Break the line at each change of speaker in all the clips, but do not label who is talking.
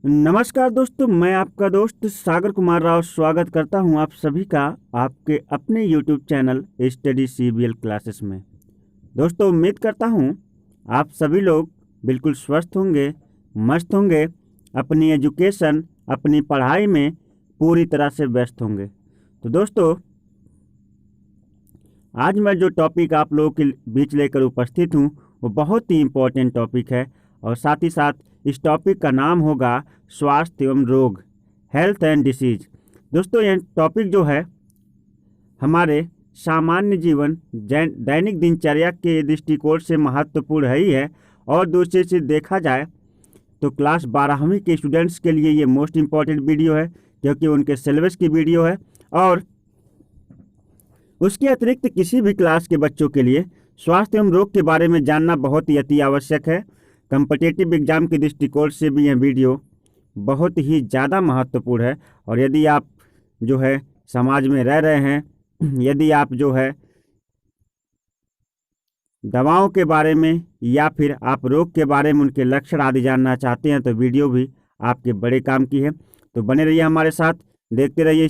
नमस्कार दोस्तों, मैं आपका दोस्त सागर कुमार राव स्वागत करता हूं आप सभी का आपके अपने YouTube channel study CBL classes में। दोस्तों, उम्मीद करता हूं आप सभी लोग बिल्कुल स्वस्थ होंगे, मस्त होंगे, अपनी एजुकेशन, अपनी पढ़ाई में पूरी तरह से व्यस्त होंगे। तो दोस्तों, आज मैं जो टॉपिक आप लोगों के बीच लेकर उपस्थित हूं वो बहुत ही इम्पोर्टेंट टॉपिक है और साथ ही साथ इस टॉपिक का नाम होगा स्वास्थ्य एवं रोग, हेल्थ एंड डिसीज। दोस्तों, यह टॉपिक जो है हमारे सामान्य जीवन दैनिक दिनचर्या के दृष्टिकोण से महत्वपूर्ण है ही है, और दूसरी चीज़ देखा जाए तो क्लास 12वीं के स्टूडेंट्स के लिए ये मोस्ट इम्पॉर्टेंट वीडियो है, क्योंकि उनके सिलेबस की वीडियो है। और उसके अतिरिक्त किसी भी क्लास के बच्चों के लिए स्वास्थ्य एवं रोग के बारे में जानना बहुत ही अति आवश्यक है। कम्पिटिटिव एग्जाम के दृष्टिकोण से भी यह वीडियो बहुत ही ज़्यादा महत्वपूर्ण है। और यदि आप जो है समाज में रह रहे हैं, यदि आप जो है दवाओं के बारे में या फिर आप रोग के बारे में उनके लक्षण आदि जानना चाहते हैं, तो वीडियो भी आपके बड़े काम की है। तो बने रहिए हमारे साथ, देखते रहिए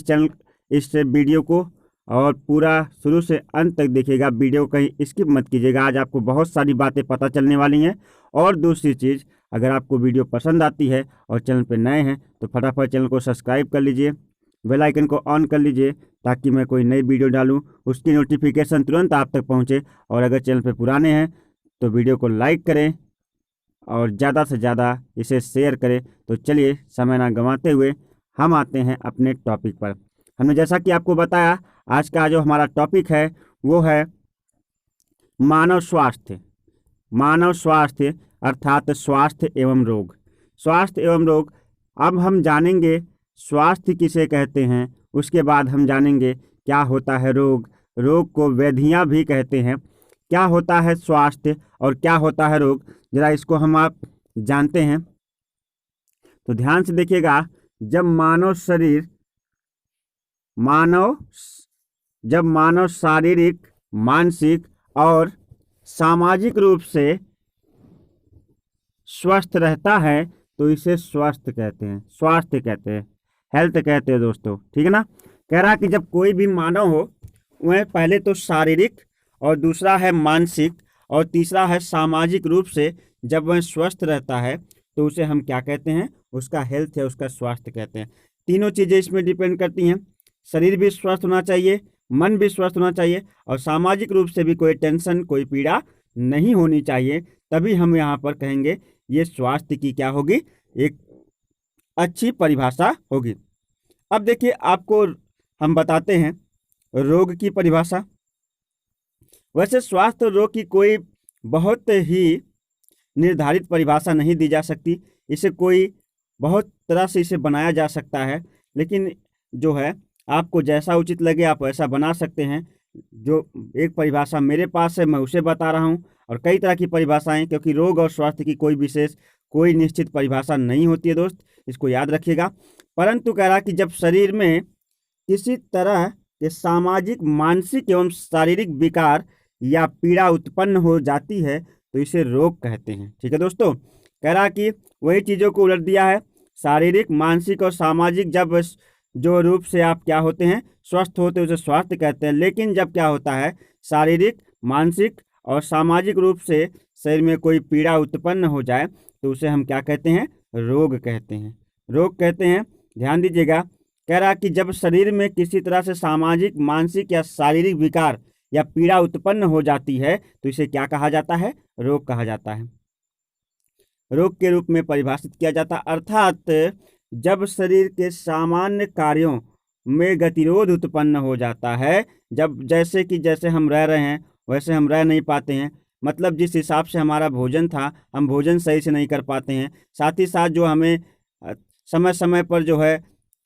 इस वीडियो को और पूरा शुरू से अंत तक देखिएगा। वीडियो कहीं स्किप मत कीजिएगा, आज आपको बहुत सारी बातें पता चलने वाली हैं। और दूसरी चीज़, अगर आपको वीडियो पसंद आती है और चैनल पर नए हैं तो फटाफट चैनल को सब्सक्राइब कर लीजिए, बेल आइकन को ऑन कर लीजिए, ताकि मैं कोई नई वीडियो डालूं उसकी नोटिफिकेशन तुरंत आप तक पहुंचे। और अगर चैनल पे पुराने हैं तो वीडियो को लाइक करें और ज़्यादा से ज़्यादा इसे शेयर करें। तो चलिए समय ना गंवाते हुए हम आते हैं अपने टॉपिक पर। हमने जैसा कि आपको बताया, आज का जो हमारा टॉपिक है वो है मानव स्वास्थ्य। मानव स्वास्थ्य अर्थात स्वास्थ्य एवं रोग। स्वास्थ्य एवं रोग। अब हम जानेंगे स्वास्थ्य किसे कहते हैं, उसके बाद हम जानेंगे क्या होता है रोग। रोग को व्याधियाँ भी कहते हैं। क्या होता है स्वास्थ्य और क्या होता है रोग, जरा इसको हम आप जानते हैं। तो ध्यान से देखिएगा, जब मानव शारीरिक, मानसिक और सामाजिक रूप से स्वस्थ रहता है तो इसे स्वास्थ्य कहते हैं, स्वास्थ्य कहते हैं, हेल्थ कहते हैं दोस्तों, ठीक है ना। कह रहा कि जब कोई भी मानव हो, वह पहले तो शारीरिक और दूसरा है मानसिक और तीसरा है सामाजिक रूप से जब वह स्वस्थ रहता है तो उसे हम क्या कहते हैं, उसका हेल्थ है, उसका स्वास्थ्य कहते हैं। तीनों चीज़ें इसमें डिपेंड करती हैं। शरीर भी स्वस्थ होना चाहिए, मन भी स्वस्थ होना चाहिए और सामाजिक रूप से भी कोई टेंशन, कोई पीड़ा नहीं होनी चाहिए। तभी हम यहाँ पर कहेंगे ये स्वास्थ्य की क्या होगी, एक अच्छी परिभाषा होगी। अब देखिए, आपको हम बताते हैं रोग की परिभाषा। वैसे स्वास्थ्य और रोग की कोई बहुत ही निर्धारित परिभाषा नहीं दी जा सकती। इसे कोई बहुत तरह से इसे बनाया जा सकता है, लेकिन जो है आपको जैसा उचित लगे आप वैसा बना सकते हैं। जो एक परिभाषा मेरे पास है मैं उसे बता रहा हूँ, और कई तरह की परिभाषाएं, क्योंकि रोग और स्वास्थ्य की कोई निश्चित परिभाषा नहीं होती है दोस्त, इसको याद रखिएगा। परंतु कह रहा कि जब शरीर में किसी तरह के सामाजिक, मानसिक एवं शारीरिक विकार या पीड़ा उत्पन्न हो जाती है तो इसे रोग कहते हैं, ठीक है दोस्तों। कह रहा कि वही चीज़ों को उलट दिया है, शारीरिक, मानसिक और सामाजिक जब जो रूप से आप क्या होते हैं, स्वस्थ होते हैं, उसे स्वास्थ्य कहते हैं। लेकिन जब क्या होता है, शारीरिक, मानसिक और सामाजिक रूप से शरीर में कोई पीड़ा उत्पन्न हो जाए तो उसे हम क्या कहते हैं, रोग कहते हैं, रोग कहते हैं। ध्यान दीजिएगा, कह रहा कि जब शरीर में किसी तरह से सामाजिक, मानसिक या शारीरिक विकार या पीड़ा उत्पन्न हो जाती है तो इसे क्या कहा जाता है, रोग कहा जाता है, रोग के रूप में परिभाषित किया जाता है। अर्थात जब शरीर के सामान्य कार्यों में गतिरोध उत्पन्न हो जाता है, जैसे हम रह रहे हैं वैसे हम रह नहीं पाते हैं, मतलब जिस हिसाब से हमारा भोजन था हम भोजन सही से नहीं कर पाते हैं। साथ ही साथ जो हमें समय समय पर जो है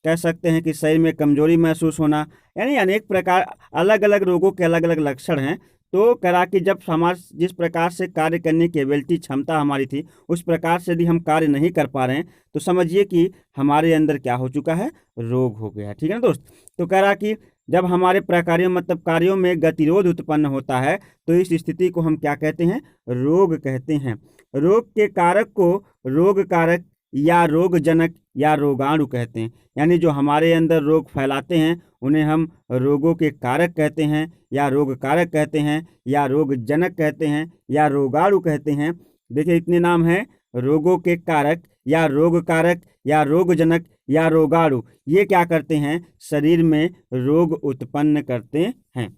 कह सकते हैं कि शरीर में कमजोरी महसूस होना, यानी अनेक प्रकार अलग अलग रोगों के अलग अलग लक्षण हैं। तो करा कि जब हमारे जिस प्रकार से कार्य करने की एबिलिटी, क्षमता हमारी थी, उस प्रकार से यदि हम कार्य नहीं कर पा रहे हैं तो समझिए कि हमारे अंदर क्या हो चुका है, रोग हो गया है, ठीक है ना दोस्त। तो कह रहा कि जब हमारे प्रकार्यों मतलब कार्यों में गतिरोध उत्पन्न होता है तो इस स्थिति को हम क्या कहते हैं, रोग कहते हैं। रोग के कारक को रोग कारक या रोगजनक या रोगाणु कहते हैं। यानी जो हमारे अंदर रोग फैलाते हैं उन्हें हम रोगों के कारक कहते हैं, या रोग कारक कहते हैं, या रोगजनक कहते हैं, या रोगाणु कहते हैं। देखिए इतने नाम हैं, रोगों के कारक या रोग कारक या रोगजनक या रोगाणु। ये क्या करते हैं, शरीर में रोग उत्पन्न करते हैं।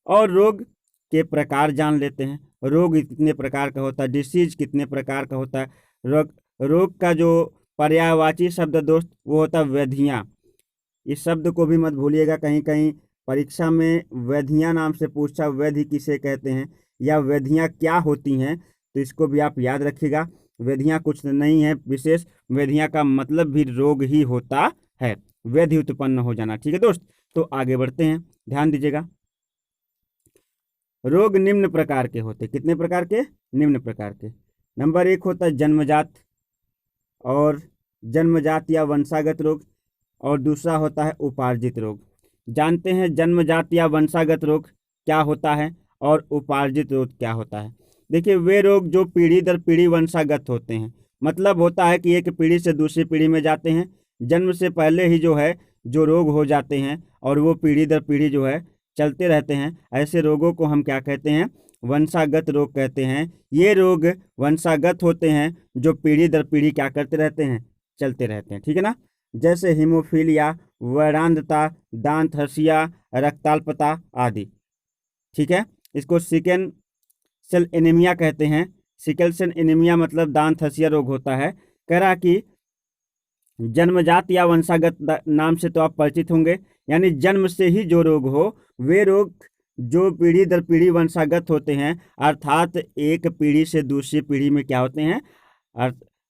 और रोग के प्रकार जान लेते हैं। रोग कितने प्रकार का होता है, डिसीज कितने प्रकार का होता है। रोग का जो पर्यायवाची शब्द दोस्त वो होता है व्याधियाँ। इस शब्द को भी मत भूलिएगा, कहीं कहीं परीक्षा में व्याधियाँ नाम से पूछा, व्याधि किसे कहते हैं या व्याधियाँ क्या होती हैं, तो इसको भी आप याद रखिएगा। व्याधियाँ कुछ नहीं है विशेष, व्याधियाँ का मतलब भी रोग ही होता है, व्याधि उत्पन्न हो जाना। ठीक है दोस्त, तो आगे बढ़ते हैं, ध्यान दीजिएगा। रोग निम्न प्रकार के होते, कितने प्रकार के, निम्न प्रकार के। नंबर 1 होता है जन्मजात और जन्मजात या वंशागत रोग, और दूसरा होता है उपार्जित रोग। जानते हैं जन्मजात या वंशागत रोग क्या होता है और उपार्जित रोग क्या होता है। देखिए वे रोग जो पीढ़ी दर पीढ़ी वंशागत होते हैं, मतलब होता है कि एक पीढ़ी से दूसरी पीढ़ी में जाते हैं, जन्म से पहले ही जो है जो रोग हो जाते हैं और वो पीढ़ी दर पीढ़ी जो है चलते रहते हैं। ऐसे रोगों को हम क्या कहते हैं, वंशागत रोग कहते हैं। ये रोग वंशागत होते हैं जो पीढ़ी दर पीढ़ी क्या करते रहते हैं, चलते रहते हैं। ठीक है ना, जैसे हीमोफीलिया, वैरांधता, दांत हसिया, रक्ताल्पता आदि। ठीक है, इसको सिकल सेल एनीमिया कहते हैं। सिकल सेल एनीमिया मतलब दांत हसिया रोग होता है। कह रहा कि जन्मजात या वंशागत नाम से तो आप परिचित होंगे, यानी जन्म से ही जो रोग हो, वे रोग जो पीढ़ी दर पीढ़ी वंशागत होते हैं, अर्थात एक पीढ़ी से दूसरी पीढ़ी में क्या होते हैं,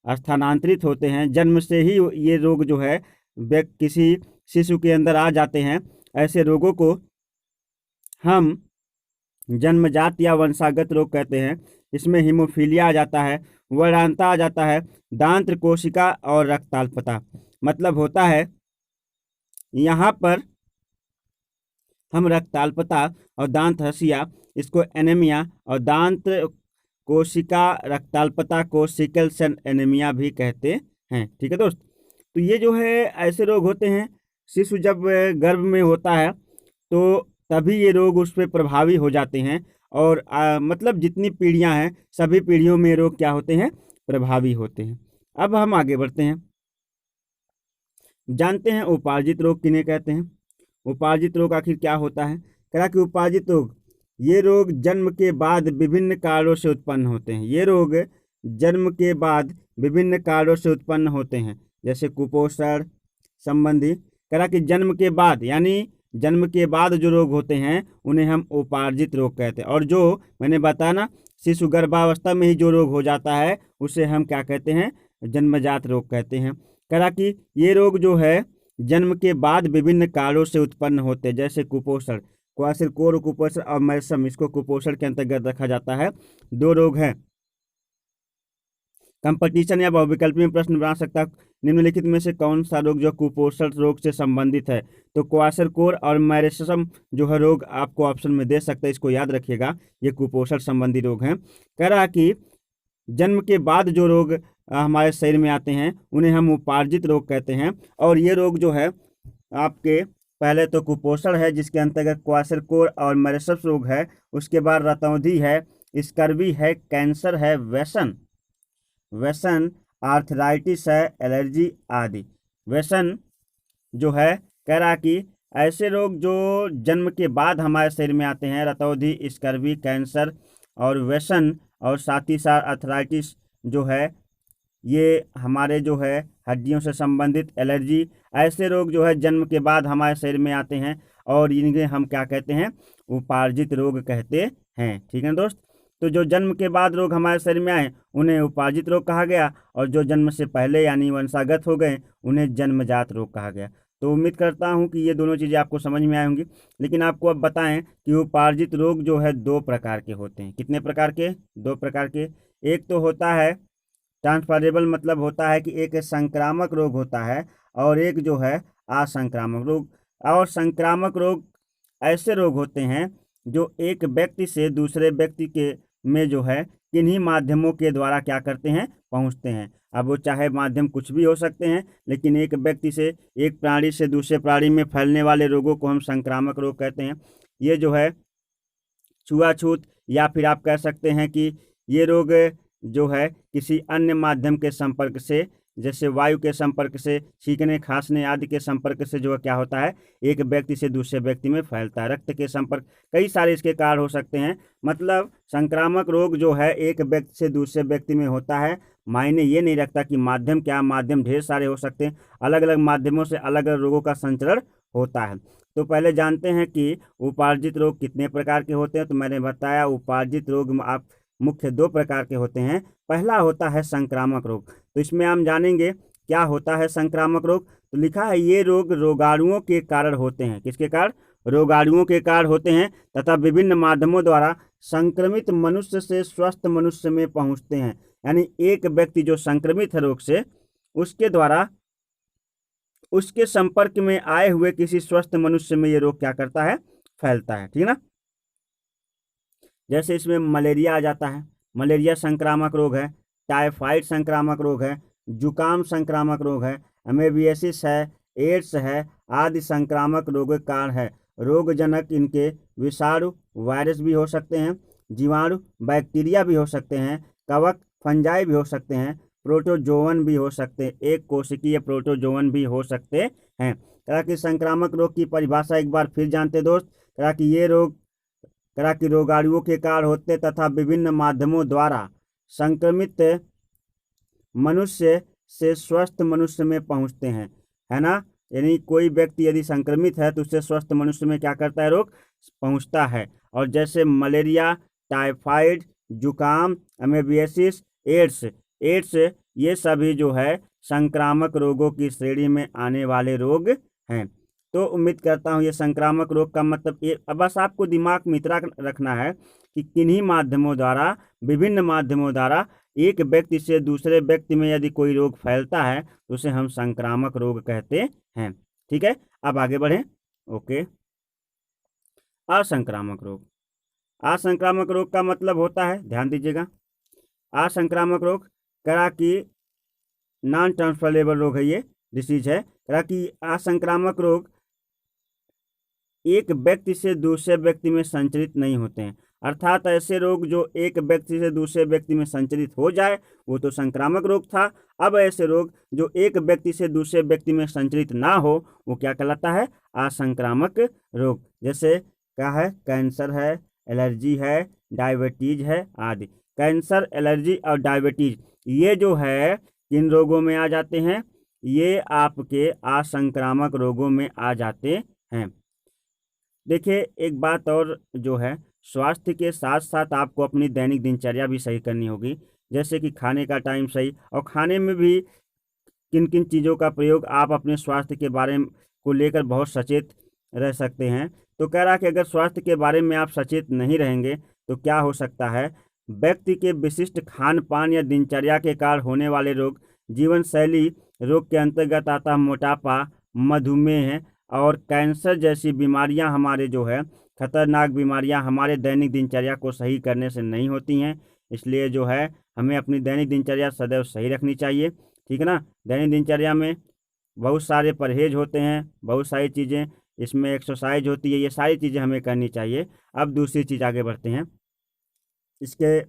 स्थानांतरित होते हैं। जन्म से ही ये रोग जो है किसी शिशु के अंदर आ जाते हैं। ऐसे रोगों को हम जन्मजात या वंशागत रोग कहते हैं। इसमें हीमोफीलिया आ जाता है, वैरांता आ जाता है, दांत कोशिका और रक्ताल्पता। मतलब होता है यहाँ पर हम रक्ताल्पता और दांत हसिया, इसको एनीमिया, और दांत कोशिका रक्ताल्पता को सिकल सेल एनीमिया भी कहते हैं। ठीक है दोस्त, तो ये जो है ऐसे रोग होते हैं, शिशु जब गर्भ में होता है तो तभी ये रोग उस पर प्रभावी हो जाते हैं, और मतलब जितनी पीढ़ियां हैं सभी पीढ़ियों में रोग क्या होते हैं, प्रभावी होते हैं। अब हम आगे बढ़ते हैं, जानते हैं उपार्जित रोग किन्हें कहते हैं। उपार्जित रोग आखिर क्या होता है, कहा कि उपार्जित रोग ये रोग जन्म के बाद विभिन्न कारणों से उत्पन्न होते हैं। ये रोग जन्म के बाद विभिन्न कारणों से उत्पन्न होते हैं, जैसे कुपोषण संबंधी। कहा कि जन्म के बाद, यानी जन्म के बाद जो रोग होते हैं उन्हें हम उपार्जित रोग कहते हैं। और जो मैंने बताया ना, शिशु गर्भावस्था में ही जो रोग हो जाता है उसे हम क्या कहते हैं, जन्मजात रोग कहते हैं। कहा कि ये रोग जो है जन्म के बाद विभिन्न कारणों से उत्पन्न होते हैं, जैसे कुपोषण, क्वासिलकोर कुपोषण और मैरसम, इसको कुपोषण के अंतर्गत रखा जाता है। 2 रोग हैं। कंपटीशन या बहुविकल्पी में प्रश्न बना सकता है, निम्नलिखित में से कौन सा रोग जो कुपोषण रोग से संबंधित है। तो क्वासिलकोर और मैरसम जो है रोग आपको ऑप्शन में दे सकता है, इसको याद रखिएगा, ये कुपोषण संबंधी रोग हैं। कह रहा कि जन्म के बाद जो रोग हमारे शरीर में आते हैं उन्हें हम उपार्जित रोग कहते हैं। और ये रोग जो है आपके पहले तो कुपोषण है जिसके अंतर्गत क्वासिलकोर और मैरसम रोग है, उसके बाद रतौंधी है, स्कर्वी है, कैंसर है, वेसन आर्थराइटिस है, एलर्जी आदि। वेसन जो है कह रहा कि ऐसे रोग जो जन्म के बाद हमारे शरीर में आते हैं, रतौंधी, स्कर्वी, कैंसर और वेसन, और साथ ही साथ आर्थराइटिस जो है ये हमारे जो है हड्डियों से संबंधित, एलर्जी, ऐसे रोग जो है जन्म के बाद हमारे शरीर में आते हैं और इन्हें हम क्या कहते हैं, उपार्जित रोग कहते हैं। ठीक है दोस्त, तो जो जन्म के बाद रोग हमारे शरीर में आए उन्हें उपार्जित रोग कहा गया, और जो जन्म से पहले यानी वंशागत हो गए उन्हें जन्मजात रोग कहा गया। तो उम्मीद करता हूं कि ये दोनों चीज़ें आपको समझ में आई होंगी। लेकिन आपको अब बताएं कि उपार्जित रोग जो है 2 प्रकार के होते हैं। कितने प्रकार के, 2 प्रकार के। एक तो होता है ट्रांसफरेबल, मतलब होता है कि एक संक्रामक रोग होता है, और एक जो है असंक्रामक रोग। और संक्रामक रोग ऐसे रोग होते हैं जो एक व्यक्ति से दूसरे व्यक्ति के में जो है किन्हीं माध्यमों के द्वारा क्या करते हैं, पहुंचते हैं। अब वो चाहे माध्यम कुछ भी हो सकते हैं, लेकिन एक व्यक्ति से, एक प्राणी से दूसरे प्राणी में फैलने वाले रोगों को हम संक्रामक रोग कहते हैं। ये जो है छुआछूत, या फिर आप कह सकते हैं कि ये रोग जो है किसी अन्य माध्यम के संपर्क से, जैसे वायु के संपर्क से, छींकने खांसने आदि के संपर्क से जो है क्या होता है, एक व्यक्ति से दूसरे व्यक्ति में फैलता है। रक्त के संपर्क, कई सारे इसके कारण हो सकते हैं। मतलब संक्रामक रोग जो है एक व्यक्ति से दूसरे व्यक्ति में होता है। मायने ये नहीं रखता कि माध्यम क्या, माध्यम ढेर सारे हो सकते हैं, अलग अलग माध्यमों से अलग अलग रोगों का संचरण होता है। तो पहले जानते हैं कि उपार्जित रोग कितने प्रकार के होते हैं। तो मैंने बताया उपार्जित रोग आप मुख्य 2 प्रकार के होते हैं। पहला होता है संक्रामक रोग। तो इसमें हम जानेंगे क्या होता है संक्रामक रोग। तो लिखा है ये रोग रोगाणुओं के कारण होते हैं। किसके कारण? रोगाणुओं के कारण होते हैं तथा विभिन्न माध्यमों द्वारा संक्रमित मनुष्य से स्वस्थ मनुष्य में पहुंचते हैं। यानी एक व्यक्ति जो संक्रमित है रोग से, उसके द्वारा उसके संपर्क में आए हुए किसी स्वस्थ मनुष्य में ये रोग क्या करता है, फैलता है। ठीक है ना। जैसे इसमें मलेरिया आ जाता है, मलेरिया संक्रामक रोग है, टाइफाइड संक्रामक रोग है, जुकाम संक्रामक रोग है, अमेबियासिस है, एड्स है आदि संक्रामक रोग के कारण है। रोगजनक इनके विषाणु वायरस भी हो सकते हैं, जीवाणु बैक्टीरिया भी हो सकते हैं, कवक फंजाई भी हो सकते हैं, प्रोटोजोवन भी हो सकते हैं, एक कोशिकीय प्रोटोजोवन भी हो सकते हैं। तरह की संक्रामक रोग की परिभाषा एक बार फिर जानते दोस्त। तरह की ये रोग तरह की रोगाणुओं के कारण होते तथा विभिन्न माध्यमों द्वारा संक्रमित मनुष्य से स्वस्थ मनुष्य में पहुंचते हैं, है ना। यानी कोई व्यक्ति यदि संक्रमित है तो उससे स्वस्थ मनुष्य में क्या करता है, रोग पहुंचता है। और जैसे मलेरिया, टाइफाइड, जुकाम, अमेबियासिस, एड्स ये सभी जो है संक्रामक रोगों की श्रेणी में आने वाले रोग हैं। तो उम्मीद करता हूँ ये संक्रामक रोग का मतलब ये, अब बस आपको दिमाग में इतना रखना है कि किन्हीं माध्यमों द्वारा, विभिन्न माध्यमों द्वारा एक व्यक्ति से दूसरे व्यक्ति में यदि कोई रोग फैलता है तो उसे हम संक्रामक रोग कहते हैं। ठीक है, अब आगे बढ़ें। ओके, असंक्रामक रोग। असंक्रामक रोग का मतलब होता है, ध्यान दीजिएगा, असंक्रामक रोग करा कि नॉन ट्रांसफरेबल रोग है, ये डिसीज है। करा कि असंक्रामक रोग एक व्यक्ति से दूसरे व्यक्ति में संचरित नहीं होते हैं। अर्थात ऐसे रोग जो एक व्यक्ति से दूसरे व्यक्ति में संचरित हो जाए वो तो संक्रामक रोग था। अब ऐसे रोग जो एक व्यक्ति से दूसरे व्यक्ति में संचरित ना हो वो क्या कहलाता है, असंक्रामक रोग। जैसे क्या है, कैंसर है, एलर्जी है, डायबिटीज है आदि। कैंसर, एलर्जी और डायबिटीज ये जो है किन रोगों में आ जाते हैं, ये आपके असंक्रामक रोगों में आ जाते हैं। देखिए एक बात और जो है, स्वास्थ्य के साथ साथ आपको अपनी दैनिक दिनचर्या भी सही करनी होगी। जैसे कि खाने का टाइम सही, और खाने में भी किन किन चीज़ों का प्रयोग आप अपने स्वास्थ्य के बारे में को लेकर बहुत सचेत रह सकते हैं। तो कह रहा कि अगर स्वास्थ्य के बारे में आप सचेत नहीं रहेंगे तो क्या हो सकता है, व्यक्ति के विशिष्ट खान पान या दिनचर्या के कारण होने वाले रोग, जीवन शैली रोग के अंतर्गत आता है मोटापा, मधुमेह और कैंसर जैसी बीमारियां हमारे जो है खतरनाक बीमारियां हमारे दैनिक दिनचर्या को सही करने से नहीं होती हैं। इसलिए जो है हमें अपनी दैनिक दिनचर्या सदैव सही रखनी चाहिए। ठीक है ना। दैनिक दिनचर्या में बहुत सारे परहेज होते हैं, बहुत सारी चीज़ें, इसमें एक्सरसाइज होती है, ये सारी चीज़ें हमें करनी चाहिए। अब दूसरी चीज़ आगे बढ़ते हैं इसके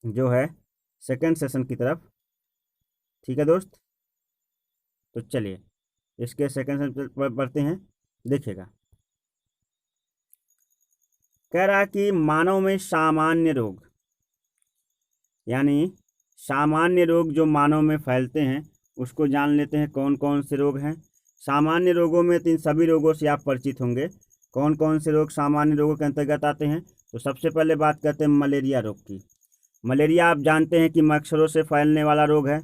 जो है सेकंड सेशन की तरफ। ठीक है दोस्त, तो चलिए इसके सेकंड सेशन पर बढ़ते हैं। देखिएगा, कह रहा कि मानव में सामान्य रोग, यानी सामान्य रोग जो मानव में फैलते हैं उसको जान लेते हैं कौन कौन से रोग हैं। सामान्य रोगों में इन सभी रोगों से आप परिचित होंगे। कौन कौन से रोग सामान्य रोगों के अंतर्गत आते हैं, तो सबसे पहले बात करते हैं मलेरिया रोग की। मलेरिया आप जानते हैं कि मच्छरों से फैलने वाला रोग है।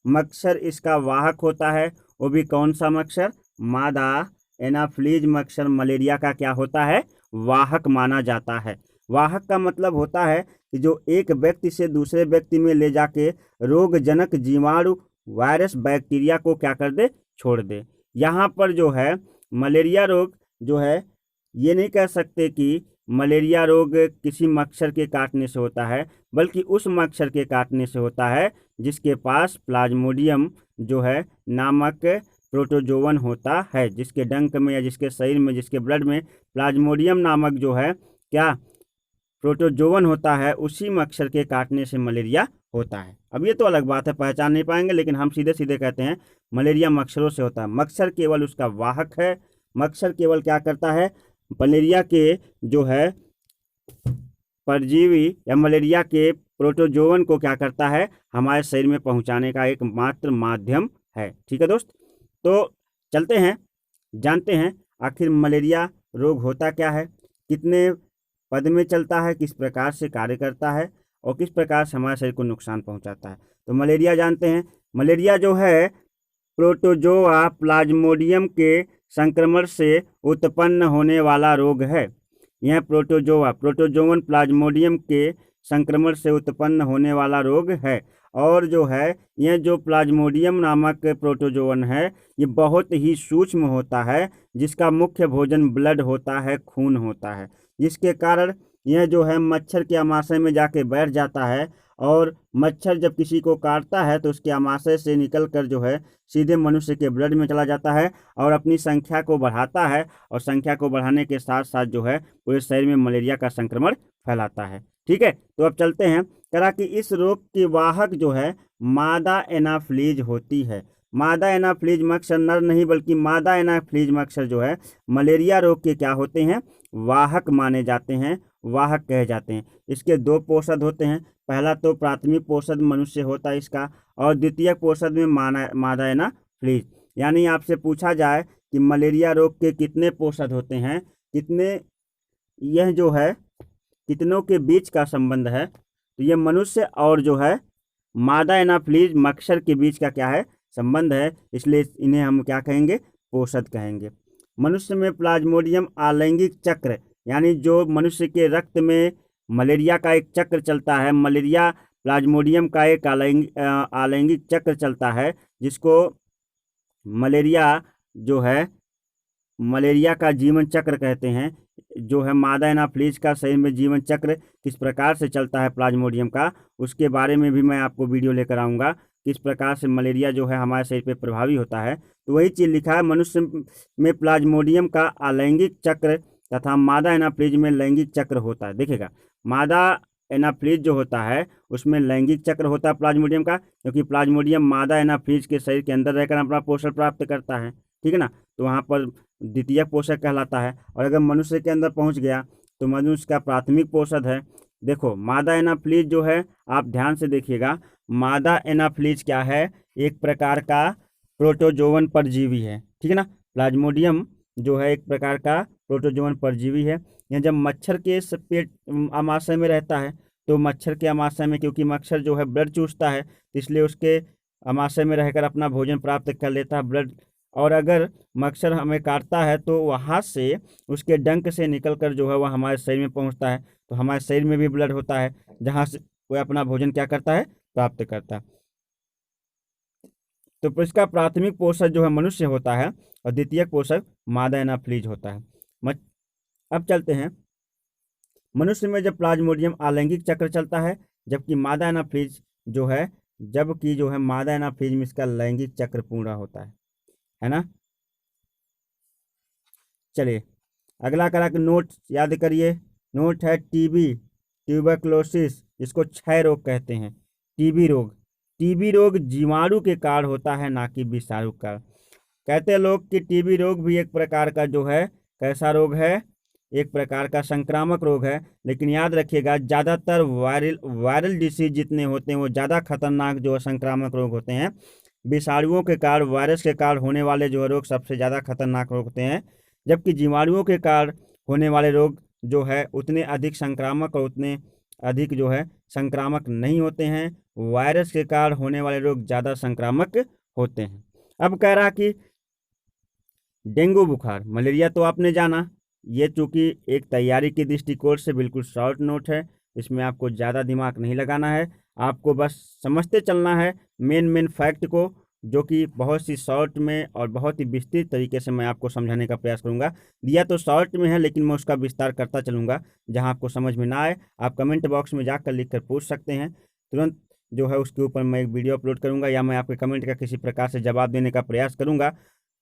मच्छर इसका वाहक होता है, वो भी कौन सा मच्छर, मादा एनाफ्लीज मच्छर मलेरिया का क्या होता है, वाहक माना जाता है। वाहक का मतलब होता है कि जो एक व्यक्ति से दूसरे व्यक्ति में ले जाके रोगजनक जीवाणु, वायरस, बैक्टीरिया को क्या कर दे, छोड़ दे। यहाँ पर जो है मलेरिया रोग जो है ये नहीं कह सकते कि मलेरिया रोग किसी मच्छर के काटने से होता है, बल्कि उस मच्छर के काटने से होता है जिसके पास प्लाज्मोडियम जो है नामक प्रोटोजोवन होता है, जिसके डंक में या जिसके शरीर में, जिसके ब्लड में प्लाज्मोडियम नामक जो है क्या प्रोटोजोवन होता है, उसी मच्छर के काटने से मलेरिया होता है। अब ये तो अलग बात है, पहचान नहीं पाएंगे, लेकिन हम सीधे सीधे कहते हैं मलेरिया मच्छरों से होता है। मच्छर केवल उसका वाहक है। मच्छर केवल क्या करता है, मलेरिया के जो है परजीवी या मलेरिया के प्रोटोजोवन को क्या करता है, हमारे शरीर में पहुंचाने का एक मात्र माध्यम है। ठीक है दोस्त, तो चलते हैं, जानते हैं आखिर मलेरिया रोग होता क्या है, कितने पद में चलता है, किस प्रकार से कार्य करता है और किस प्रकार से हमारे शरीर को नुकसान पहुंचाता है। तो मलेरिया जानते हैं, मलेरिया जो है प्रोटोजोआ प्लाज्मोडियम के संक्रमण से उत्पन्न होने वाला रोग है। यह प्रोटोजोवन प्लाज्मोडियम के संक्रमण से उत्पन्न होने वाला रोग है। और जो है यह जो प्लाज्मोडियम नामक प्रोटोजोवन है, ये बहुत ही सूक्ष्म होता है, जिसका मुख्य भोजन ब्लड होता है, खून होता है, जिसके कारण यह जो है मच्छर के आमाशय में जाके बैठ जाता है और मच्छर जब किसी को काटता है तो उसके आमाशय से निकलकर जो है सीधे मनुष्य के ब्लड में चला जाता है और अपनी संख्या को बढ़ाता है, और संख्या को बढ़ाने के साथ साथ जो है पूरे शरीर में मलेरिया का संक्रमण फैलाता है। ठीक है, तो अब चलते हैं, करा कि इस रोग की वाहक जो है मादा एनाफ्लीज होती है। मादा एनाफ्लीज मच्छर, नर नहीं बल्कि मादा एनाफ्लीज मच्छर जो है मलेरिया रोग के क्या होते हैं, वाहक माने जाते हैं, वाहक कहे जाते हैं। इसके दो पोषद होते हैं, पहला तो प्राथमिक पोषद मनुष्य होता है इसका, और द्वितीय पोषद में मादा एनाफ्लीज। यानी आपसे पूछा जाए कि मलेरिया रोग के कितने पोषद होते हैं, कितने, यह जो है कितनों के बीच का संबंध है, तो ये मनुष्य और जो है मादा एनाफ्लीज मच्छर के बीच का क्या है, संबंध है, इसलिए इन्हें हम क्या कहेंगे, पोषद कहेंगे। मनुष्य में प्लाज्मोडियम आलैंगिक चक्र, यानी जो मनुष्य के रक्त में मलेरिया का एक चक्र चलता है, मलेरिया प्लाज्मोडियम का एक आलैंगिक चक्र चलता है, जिसको मलेरिया जो है मलेरिया का जीवन चक्र कहते हैं। जो है मादा एनाफ्लीज का शरीर में जीवन चक्र किस प्रकार से चलता है प्लाज्मोडियम का, उसके बारे में भी मैं आपको वीडियो लेकर आऊँगा, किस प्रकार से मलेरिया जो है हमारे शरीर पे प्रभावी होता है। तो वही चीज़ लिखा है, मनुष्य में प्लाज्मोडियम का अलैंगिक चक्र तथा मादा एनाफ्लीज में लैंगिक चक्र होता है। देखिएगा, मादा एनाफ्लीज जो होता है उसमें लैंगिक चक्र होता है प्लाज्मोडियम का, क्योंकि प्लाज्मोडियम मादा एनाफ्लीज के शरीर के अंदर रहकर अपना पोषण प्राप्त करता है। ठीक है ना, तो वहाँ पर द्वितीय पोषक कहलाता है। और अगर मनुष्य के अंदर पहुँच गया तो मनुष्य का प्राथमिक पोषक है। देखो, मादा एनाफ्लीज जो है, आप ध्यान से देखिएगा, मादा एनाफ्लीज क्या है, एक प्रकार का प्रोटोजोवन परजीवी है। ठीक है ना, प्लाज्मोडियम जो है एक प्रकार का प्रोटोजोवन परजीवी है। यह जब मच्छर के पेट आमाशय में रहता है, तो मच्छर के आमाशय में, क्योंकि मच्छर जो है ब्लड चूसता है, इसलिए उसके आमाशय में रहकर अपना भोजन प्राप्त कर लेता है, ब्लड। और अगर मच्छर हमें काटता है तो वहाँ से उसके डंक से निकलकर जो है वह हमारे शरीर में पहुँचता है, तो हमारे शरीर में भी ब्लड होता है, जहाँ से वह अपना भोजन क्या करता है, प्राप्त करता है। तो इसका प्राथमिक पोषक जो है मनुष्य होता है और द्वितीय पोषक मादा एनाफ्लीज होता है। अब चलते हैं, मनुष्य में जब प्लाज्मोडियम आलैंगिक चक्र चलता है, जबकि मादा एनाफ्लीज जो है मादा एनाफ्लीज में इसका लैंगिक चक्र पूरा होता है ना। चलिए अगला करा कि नोट याद करिए, नोट है टीबी, ट्यूबरक्लोसिस, जिसको क्षय रोग कहते हैं। टीबी रोग जीवाणु के कारण होता है, ना कि विषाणु का। कहते हैं लोग कि टीबी रोग भी एक प्रकार का जो है कैसा रोग है, एक प्रकार का संक्रामक रोग है। लेकिन याद रखिएगा, ज़्यादातर वायरल डिसीज जितने होते हैं वो ज़्यादा खतरनाक जो संक्रामक रोग होते हैं। विषाणुओं के कारण, वायरस के कारण होने वाले जो रोग सबसे ज़्यादा खतरनाक रोग होते हैं, जबकि जीवाणुओं के कारण होने वाले रोग जो है उतने अधिक संक्रामक और उतने अधिक जो है संक्रामक नहीं होते हैं। वायरस के कारण होने वाले रोग ज़्यादा संक्रामक होते हैं। अब कह रहा कि डेंगू बुखार, मलेरिया तो आपने जाना, ये चूँकि एक तैयारी की दृष्टिकोण से बिल्कुल शॉर्ट नोट है, इसमें आपको ज़्यादा दिमाग नहीं लगाना है, आपको बस समझते चलना है मेन फैक्ट को, जो कि बहुत सी शॉर्ट में और बहुत ही विस्तृत तरीके से मैं आपको समझाने का प्रयास करूंगा। दिया तो शॉर्ट में है, लेकिन मैं उसका विस्तार करता चलूंगा। जहां आपको समझ में ना आए आप कमेंट बॉक्स में जाकर लिख कर पूछ सकते हैं, तुरंत जो है उसके ऊपर मैं एक वीडियो अपलोड करूंगा, या मैं आपके कमेंट का किसी प्रकार से जवाब देने का प्रयास करूंगा।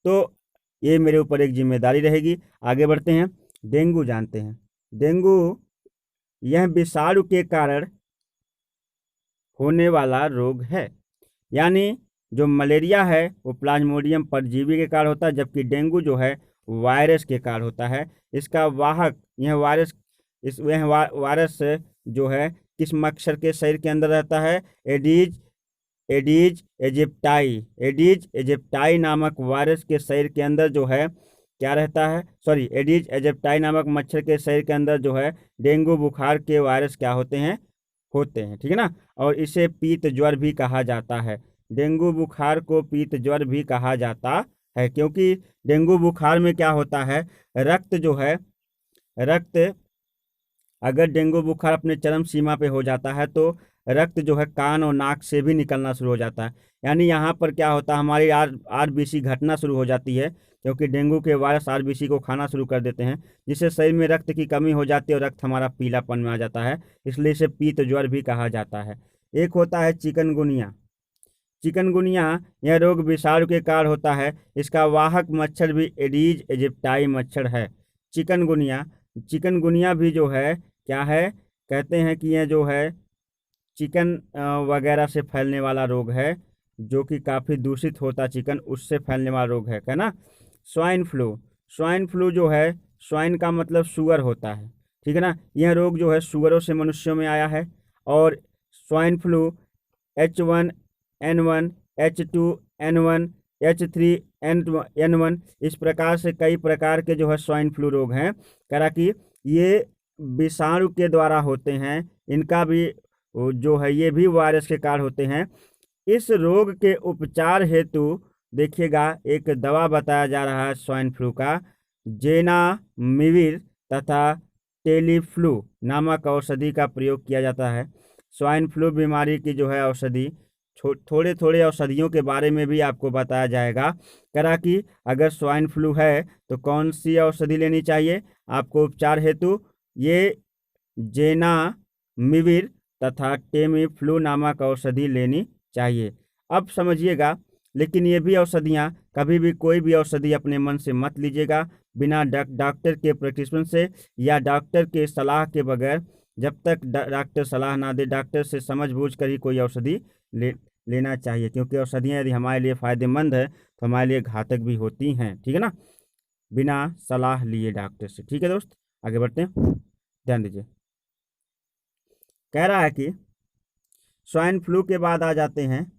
तो ये मेरे ऊपर एक जिम्मेदारी रहेगी। आगे बढ़ते हैं, डेंगू जानते हैं। डेंगू यह विषाणु के कारण होने वाला रोग है। यानी जो मलेरिया है वो प्लाज्मोडियम परजीवी के कारण होता है, जबकि डेंगू जो है वायरस के कारण होता है। इसका वाहक यह वायरस जो है किस मच्छर के शरीर के अंदर रहता है? एडीज एजिप्टाई नामक वायरस के शरीर के अंदर जो है क्या रहता है? सॉरी, एडीज एजिप्टाई नामक मच्छर के शरीर के अंदर जो है डेंगू बुखार के वायरस क्या होते हैं? ठीक है ना। और इसे पीत ज्वर भी कहा जाता है। डेंगू बुखार को पीत ज्वर भी कहा जाता है, क्योंकि डेंगू बुखार में क्या होता है, रक्त अगर डेंगू बुखार अपने चरम सीमा पे हो जाता है तो रक्त जो है कान और नाक से भी निकलना शुरू हो जाता है। यानी यहाँ पर क्या होता है, हमारी आरबीसी घटना शुरू हो जाती है, क्योंकि डेंगू के वायरस आरबीसी को खाना शुरू कर देते हैं, जिससे शरीर में रक्त की कमी हो जाती है और रक्त हमारा पीलापन में आ जाता है। इसलिए इसे पीत ज्वर भी कहा जाता है। एक होता है चिकनगुनिया। यह रोग विषाणु के कारण होता है। इसका वाहक मच्छर भी एडीज एजिप्टाई मच्छर है। चिकनगुनिया भी जो है क्या है, कहते हैं कि यह जो है चिकन वगैरह से फैलने वाला रोग है, जो कि काफ़ी दूषित होता चिकन, उससे फैलने वाला रोग है ना। स्वाइन फ्लू जो है, स्वाइन का मतलब सुअर होता है, ठीक है ना। यह रोग जो है सुअरों से मनुष्यों में आया है। और swine flu H1N1, H2N1, H3N1 इस प्रकार से कई प्रकार के जो है स्वाइन फ्लू रोग हैं। करा कि ये विषाणु के द्वारा होते हैं, इनका भी जो है ये भी वायरस के कारण होते हैं। इस रोग के उपचार हेतु देखिएगा एक दवा बताया जा रहा है स्वाइन फ्लू का, जेनामिविर तथा टेलीफ्लू नामक औषधि का प्रयोग किया जाता है। स्वाइन फ्लू बीमारी की जो है औषधि, थोड़े थोड़े औषधियों के बारे में भी आपको बताया जाएगा। करा कि अगर स्वाइन फ्लू है तो कौन सी औषधि लेनी चाहिए आपको उपचार हेतु? ये जेनामिविर तथा टेमीफ्लू नामक औषधि लेनी चाहिए। अब समझिएगा, लेकिन ये भी औषधियाँ, कभी भी कोई भी औषधि अपने मन से मत लीजिएगा, बिना डॉक्टर के प्रिस्क्रिप्शन से या डॉक्टर के सलाह के बगैर। जब तक डॉक्टर सलाह ना दे, डॉक्टर से समझ बूझ कर ही कोई औषधि लेना चाहिए, क्योंकि औषधियाँ यदि हमारे लिए फ़ायदेमंद है तो हमारे लिए घातक भी होती हैं, ठीक है ना, बिना सलाह लिए डॉक्टर से। ठीक है दोस्त, आगे बढ़ते हैं, ध्यान दीजिए। कह रहा है कि स्वाइन फ्लू के बाद आ जाते हैं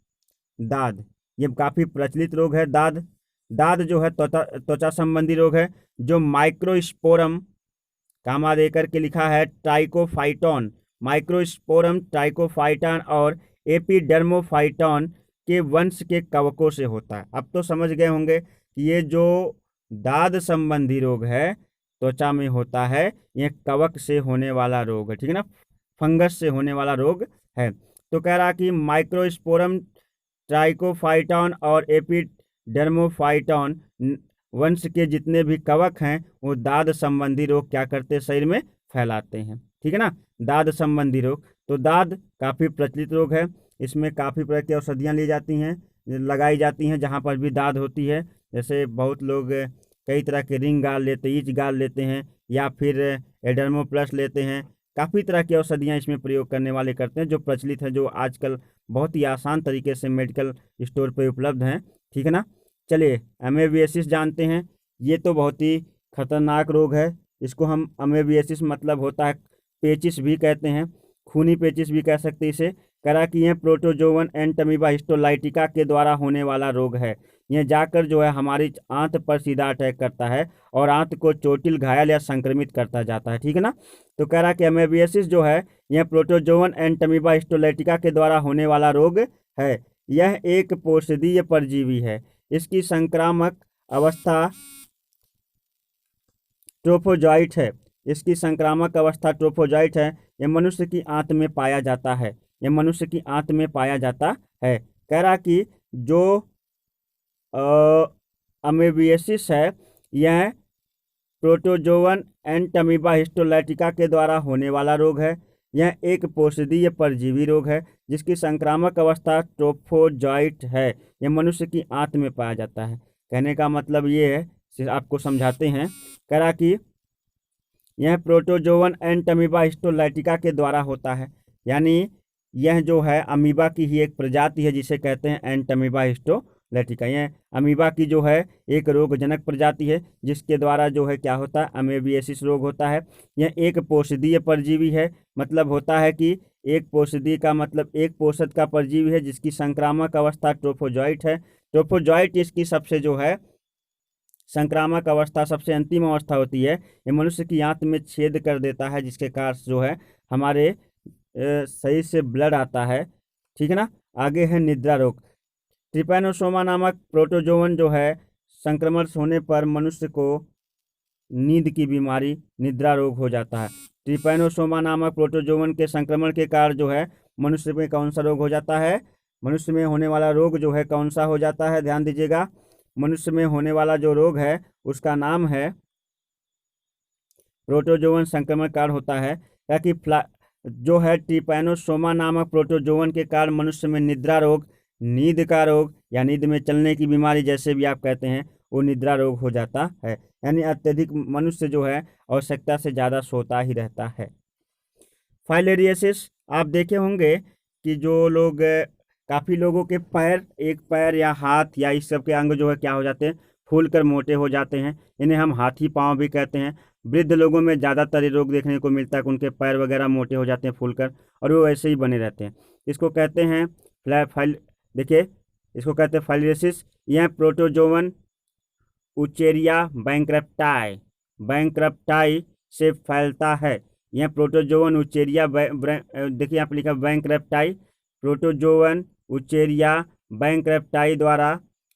दाद। ये काफ़ी प्रचलित रोग है दाद जो है त्वचा संबंधी रोग है, जो माइक्रोस्पोरम कामा देकर के लिखा है ट्राइकोफाइटॉन, माइक्रोस्पोरम ट्राइकोफाइटॉन और एपिडर्मोफाइटॉन के वंश के कवकों से होता है। अब तो समझ गए होंगे कि ये जो दाद संबंधी रोग है त्वचा में होता है, ये कवक से होने वाला रोग है, ठीक है ना, फंगस से होने वाला रोग है। तो कह रहा कि माइक्रोस्पोरम ट्राइकोफाइटॉन और एपिडर्मोफाइटॉन वंश के जितने भी कवक हैं वो दाद संबंधी रोग क्या करते हैं, शरीर में फैलाते हैं, ठीक है ना, दाद संबंधी रोग। तो दाद काफ़ी प्रचलित रोग है, इसमें काफ़ी प्रकार की औषधियाँ ली जाती हैं, लगाई जाती हैं जहाँ पर भी दाद होती है। जैसे बहुत लोग कई तरह के रिंग गार्ड लेते, ईच गार्ड लेते हैं, या फिर एडर्मो प्लस लेते हैं। काफ़ी तरह की औषधियाँ इसमें प्रयोग करने वाले करते हैं, जो प्रचलित है, जो आजकल बहुत ही आसान तरीके से मेडिकल स्टोर पे उपलब्ध हैं, ठीक है ना। चलिए अमेबियासिस जानते हैं। ये तो बहुत ही खतरनाक रोग है, इसको हम अमेबियासिस मतलब होता है पेचिस भी कहते हैं, खूनी पेचिस भी कह सकते हैं इसे। करा कि यह प्रोटोजोवन एंटमीबा हिस्टोलाइटिका के द्वारा होने वाला रोग है। यह जाकर जो है हमारी आंत पर सीधा अटैक करता है और आंत को चोटिल, घायल या संक्रमित करता जाता है, ठीक है ना। तो कह रहा कि अमेबियासिस जो है यह प्रोटोजोवन एंटमीबा हिस्टोलाइटिका के द्वारा होने वाला रोग है। यह एक पोषदीय परजीवी है। इसकी संक्रामक अवस्था ट्रोफोजॉइट है। यह मनुष्य की आंत में पाया जाता है। कह रहा कि जो अमेबियासिस है, यह प्रोटोजोवन एंटमीबा हिस्टोलाइटिका के द्वारा होने वाला रोग है। यह एक पोषदीय परजीवी रोग है जिसकी संक्रामक अवस्था ट्रोफोजॉइट है। यह मनुष्य की आंत में पाया जाता है। कहने का मतलब ये है, सिर्फ आपको समझाते हैं, कह रहा कि यह प्रोटोजोवन एंटमीबा हिस्टोलाइटिका के द्वारा होता है, यानी यह जो है अमीबा की ही एक प्रजाति है जिसे कहते हैं एंटमीबा हिस्टोलाइटिका। यह अमीबा की जो है एक रोगजनक प्रजाति है जिसके द्वारा जो है क्या होता है, अमेबियासिस रोग होता है। यह एक पोषदीय परजीवी है, मतलब होता है कि एक पोषदीय का मतलब एक पोषक का परजीवी है जिसकी संक्रामक अवस्था ट्रोफोजॉइट है। ट्रोफोजॉइट इसकी सबसे जो है संक्रामक अवस्था, सबसे अंतिम अवस्था होती है। ये मनुष्य की आंत में छेद कर देता है जिसके कारण जो है हमारे शरीर से ब्लड आता है, ठीक है ना। आगे है निद्रा रोग। ट्रिपैनोसोमा नामक प्रोटोजोवन जो है संक्रमण होने पर मनुष्य को नींद की बीमारी निद्रा रोग हो जाता है। ट्रिपैनोसोमा नामक प्रोटोजोवन के संक्रमण के कारण जो है मनुष्य में कौन सा रोग हो जाता है, मनुष्य में होने वाला रोग जो है कौन सा हो जाता है, ध्यान दीजिएगा। मनुष्य में होने वाला जो रोग है उसका नाम है प्रोटोजोवन संक्रमण कारण होता है, ताकि जो है ट्रिपैनोसोमा नामक प्रोटोजोवन के कारण मनुष्य में निद्रा रोग, नींद का रोग या नींद में चलने की बीमारी जैसे भी आप कहते हैं वो निद्रा रोग हो जाता है। यानी अत्यधिक मनुष्य जो है आवश्यकता से ज़्यादा सोता ही रहता है। फाइलेरियसिस, आप देखे होंगे कि जो लोग काफ़ी लोगों के पैर, एक पैर या हाथ या इस सब के अंग जो है क्या हो जाते हैं, फूल कर मोटे हो जाते हैं। इन्हें हम हाथी पाँव भी कहते हैं। वृद्ध लोगों में ज़्यादातर ये रोग देखने को मिलता है कि उनके पैर वगैरह मोटे हो जाते हैं फूलकर, और वो ऐसे ही बने रहते हैं। इसको कहते हैं देखिए, इसको कहते हैं फाइलेरियसिस। यह प्रोटोजोवन उचेरिया बैंक्रप्टाई से फैलता है। यह प्रोटोजोवन उचेरिया देखिए यहाँ पर लिखा बैंक्रप्टाई, प्रोटोजोवन उचेरिया बैंक्रप्टाई द्वारा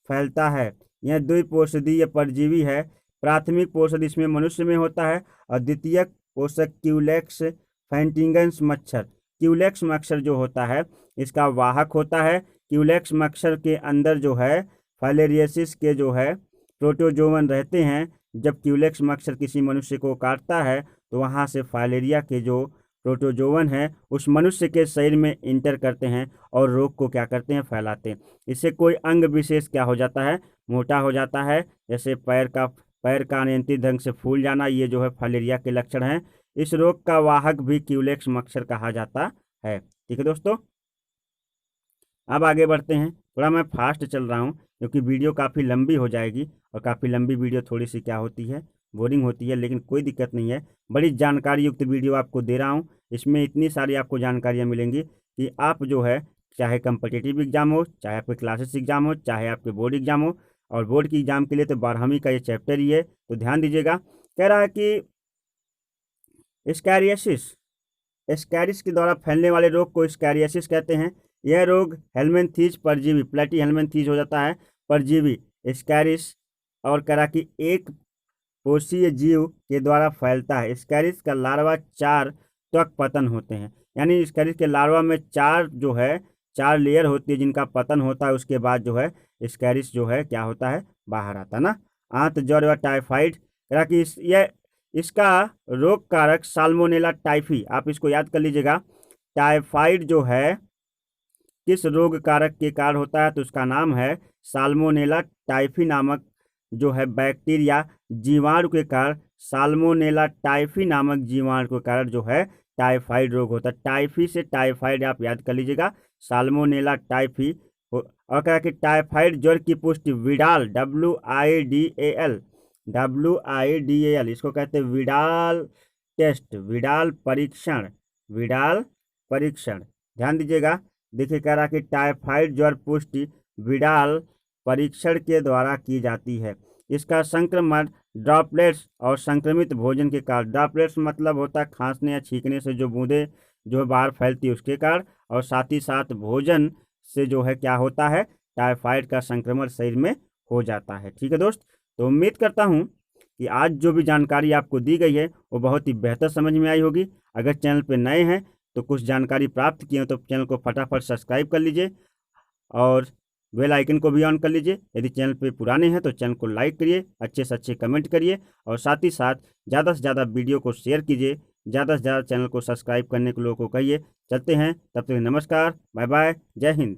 फैलता है। यह द्विपोषदीय परजीवी है। प्राथमिक पोषक इसमें मनुष्य में होता है और द्वितीयक पोषक क्यूलेक्स फैंटिंगन्स मच्छर। क्यूलेक्स मच्छर जो होता है इसका वाहक होता है। क्यूलेक्स मच्छर के अंदर जो है फाइलेरियसिस के जो है प्रोटोजोवन रहते हैं। जब क्यूलेक्स मच्छर किसी मनुष्य को काटता है तो वहाँ से फाइलेरिया के जो प्रोटोजोवन है उस मनुष्य के शरीर में इंटर करते हैं और रोग को क्या करते हैं, फैलाते हैं। इससे कोई अंग विशेष क्या हो जाता है, मोटा हो जाता है। जैसे पैर का अनियंत्रित ढंग से फूल जाना, ये जो है फाइलेरिया के लक्षण हैं। इस रोग का वाहक भी क्यूलेक्स मच्छर कहा जाता है। ठीक है दोस्तों, अब आगे बढ़ते हैं। थोड़ा मैं फास्ट चल रहा हूँ क्योंकि वीडियो काफ़ी लंबी हो जाएगी, और काफ़ी लंबी वीडियो थोड़ी सी क्या होती है, बोरिंग होती है, लेकिन कोई दिक्कत नहीं है। बड़ी जानकारी युक्त वीडियो आपको दे रहा हूँ। इसमें इतनी सारी आपको जानकारियाँ मिलेंगी कि आप जो है चाहे कम्पिटिटिव एग्जाम हो, चाहे आपके क्लासेस एग्जाम हो, चाहे आपके बोर्ड एग्जाम हो, और बोर्ड की एग्जाम के लिए तो 12वीं का ये चैप्टर ही है, तो ध्यान दीजिएगा। कह रहा है कि स्कैरिस के द्वारा फैलने वाले रोग को स्कैरियसिस कहते हैं। यह रोग हेलमिंथीज परजीवी, प्लेटी हेलमिंथीज हो जाता है परजीवी स्कैरिस, और कह रहा कि एक कोशीय जीव के द्वारा फैलता है। स्कैरिस का लार्वा 4 त्वक पतन होते हैं, यानी स्कैरिस के लार्वा में 4 लेयर होती है जिनका पतन होता है। उसके बाद जो है स्कैरिस जो है क्या होता है, बाहर आता है ना। आंत ज्वर व टाइफाइड, कह रहा कि इसका रोग कारक साल्मोनेला टाइफी, आप इसको याद कर लीजिएगा। टाइफाइड जो है किस रोग कारक के कारण होता है, तो उसका नाम है साल्मोनेला टाइफी नामक जो है बैक्टीरिया जीवाणु के कारण, साल्मोनेला टाइफी नामक जीवाणु के कारण जो है टाइफाइड रोग होता है। टाइफी से टाइफाइड आप याद कर लीजिएगा, साल्मोनेला टाइफी। और कहा कि टाइफाइड ज्वर की पुष्टि विडाल WIDAL इसको कहते हैं विडाल टेस्ट, विडाल परीक्षण। ध्यान दीजिएगा। देखिए कह रहा कि टाइफाइड ज्वर पुष्टि विडाल परीक्षण के द्वारा की जाती है। इसका संक्रमण ड्रॉपलेट्स और संक्रमित भोजन के कारण, ड्रॉपलेट्स मतलब होता है खांसने या छींकने से जो बूंदें जो बाहर फैलती है उसके कारण, और साथ ही साथ भोजन से जो है क्या होता है, टाइफाइड का संक्रमण शरीर में हो जाता है। ठीक है दोस्त, तो उम्मीद करता हूँ कि आज जो भी जानकारी आपको दी गई है वो बहुत ही बेहतर समझ में आई होगी। अगर चैनल पर नए हैं तो कुछ जानकारी प्राप्त किए हो तो चैनल को फटाफट सब्सक्राइब कर लीजिए, और बेल आइकन को भी ऑन कर लीजिए। यदि चैनल पे पुराने हैं तो चैनल को लाइक करिए, अच्छे से अच्छे कमेंट करिए और साथ ही साथ ज़्यादा से ज़्यादा वीडियो को शेयर कीजिए, ज़्यादा से ज़्यादा चैनल को सब्सक्राइब करने के लोगों को कहिए। चलते हैं, तब तक नमस्कार, बाय बाय, जय हिंद।